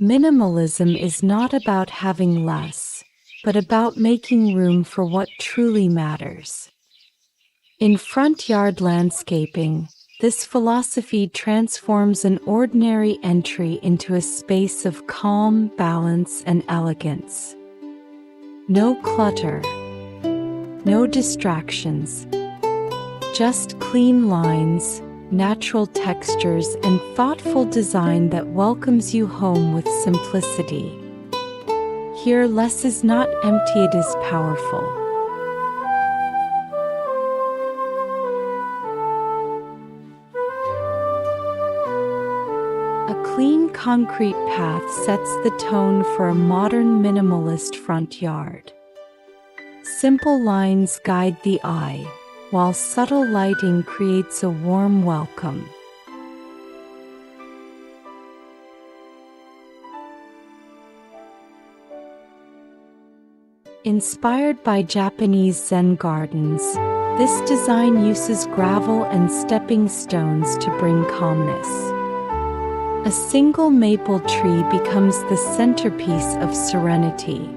Minimalism is not about having less, but about making room for what truly matters. In front yard landscaping, this philosophy transforms an ordinary entry into a space of calm, balance, and elegance. No clutter, no distractions, just clean lines, natural textures, and thoughtful design that welcomes you home with simplicity. Here, less is not empty, it is powerful. A clean concrete path sets the tone for a modern minimalist front yard. Simple lines guide the eye, while subtle lighting creates a warm welcome. Inspired by Japanese Zen gardens, this design uses gravel and stepping stones to bring calmness. A single maple tree becomes the centerpiece of serenity.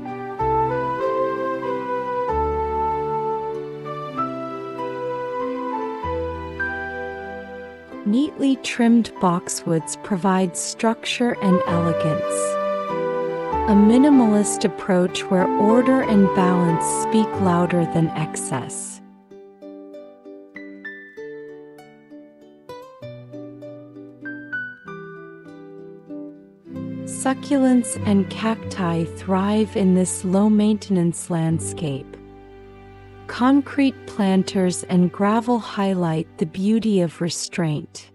Neatly trimmed boxwoods provide structure and elegance. A minimalist approach where order and balance speak louder than excess. Succulents and cacti thrive in this low-maintenance landscape. Concrete planters and gravel highlight the beauty of restraint.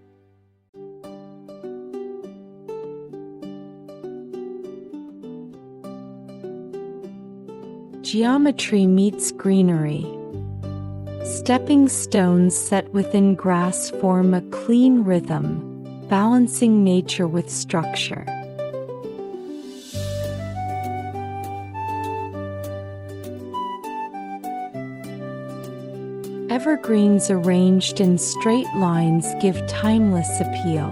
Geometry meets greenery. Stepping stones set within grass form a clean rhythm, balancing nature with structure. Evergreens arranged in straight lines give timeless appeal.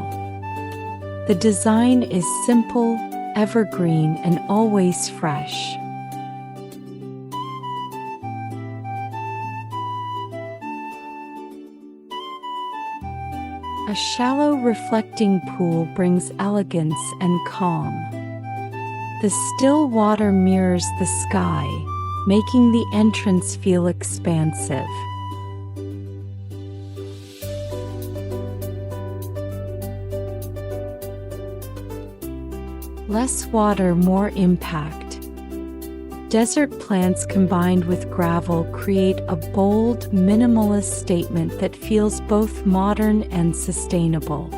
The design is simple, evergreen, and always fresh. A shallow reflecting pool brings elegance and calm. The still water mirrors the sky, making the entrance feel expansive. Less water, more impact. Desert plants combined with gravel create a bold, minimalist statement that feels both modern and sustainable.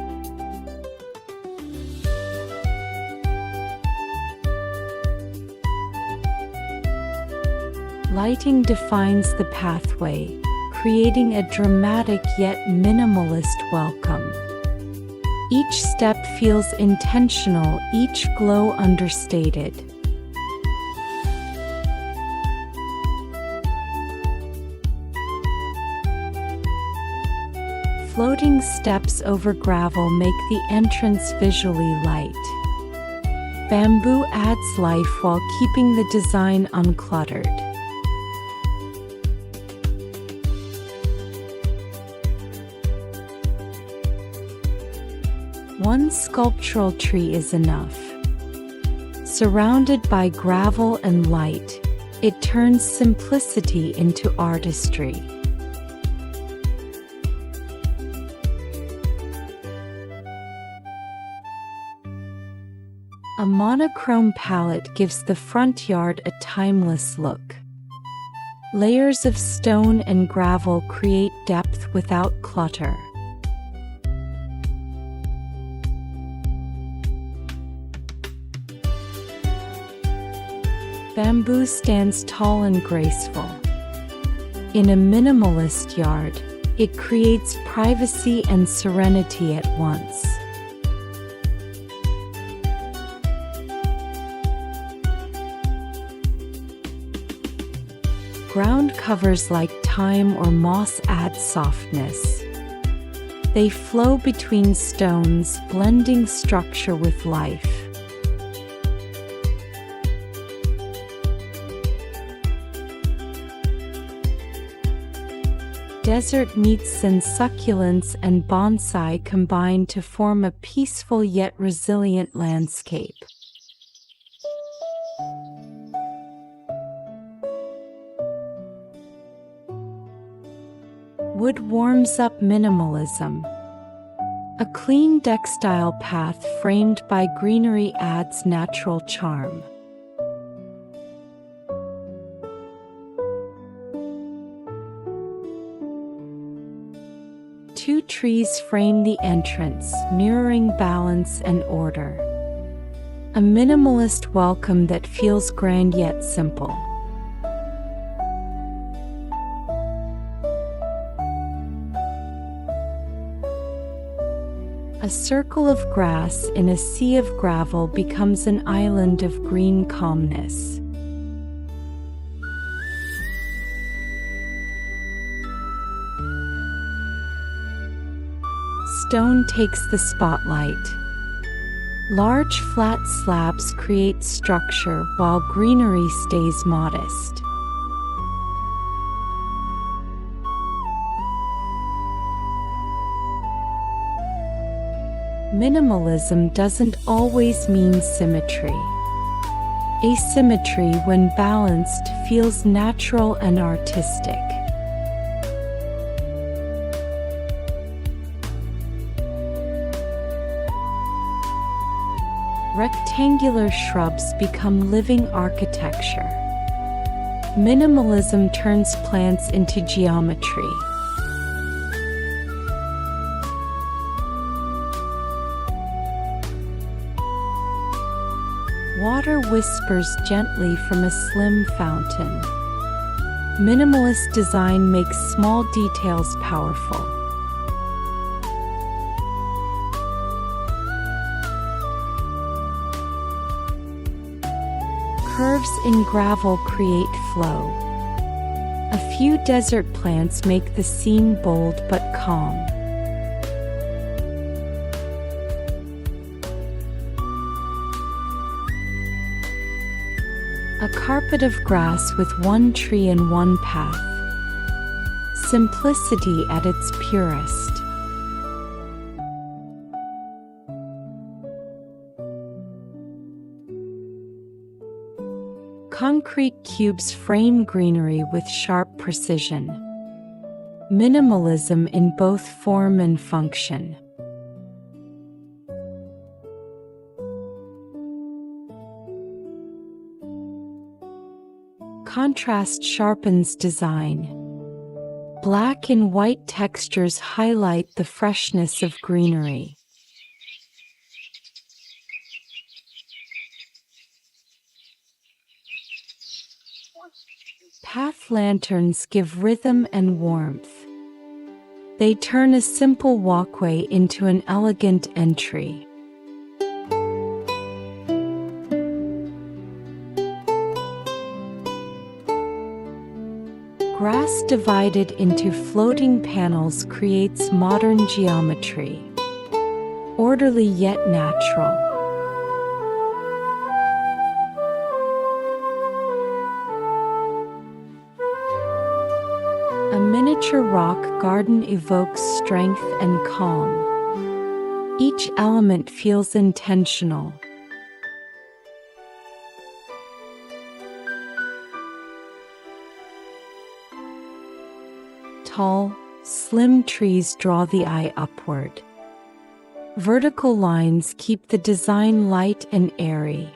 Lighting defines the pathway, creating a dramatic yet minimalist welcome. Each step feels intentional, each glow understated. Floating steps over gravel make the entrance visually light. Bamboo adds life while keeping the design uncluttered. One sculptural tree is enough. Surrounded by gravel and light, it turns simplicity into artistry. A monochrome palette gives the front yard a timeless look. Layers of stone and gravel create depth without clutter. Bamboo stands tall and graceful. In a minimalist yard, it creates privacy and serenity at once. Ground covers like thyme or moss add softness. They flow between stones, blending structure with life. Desert meets and succulents and bonsai combine to form a peaceful yet resilient landscape. Wood warms up minimalism. A clean deck-style path framed by greenery adds natural charm. Two trees frame the entrance, mirroring balance and order. A minimalist welcome that feels grand yet simple. A circle of grass in a sea of gravel becomes an island of green calmness. Stone takes the spotlight. Large flat slabs create structure while greenery stays modest. Minimalism doesn't always mean symmetry. Asymmetry, when balanced, feels natural and artistic. Rectangular shrubs become living architecture. Minimalism turns plants into geometry. Water whispers gently from a slim fountain. Minimalist design makes small details powerful. Curves in gravel create flow. A few desert plants make the scene bold but calm. A carpet of grass with one tree and one path. Simplicity at its purest. Concrete cubes frame greenery with sharp precision. Minimalism in both form and function. Contrast sharpens design. Black and white textures highlight the freshness of greenery. Path lanterns give rhythm and warmth. They turn a simple walkway into an elegant entry. Grass divided into floating panels creates modern geometry. Orderly yet natural. A miniature rock garden evokes strength and calm. Each element feels intentional. Tall, slim trees draw the eye upward. Vertical lines keep the design light and airy.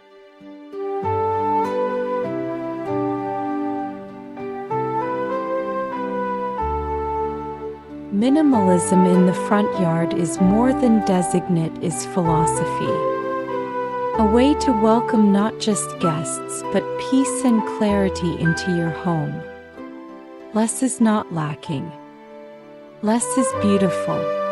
Minimalism in the front yard is more than designate, is philosophy. A way to welcome not just guests but peace and clarity into your home. Less is not lacking. Less is beautiful.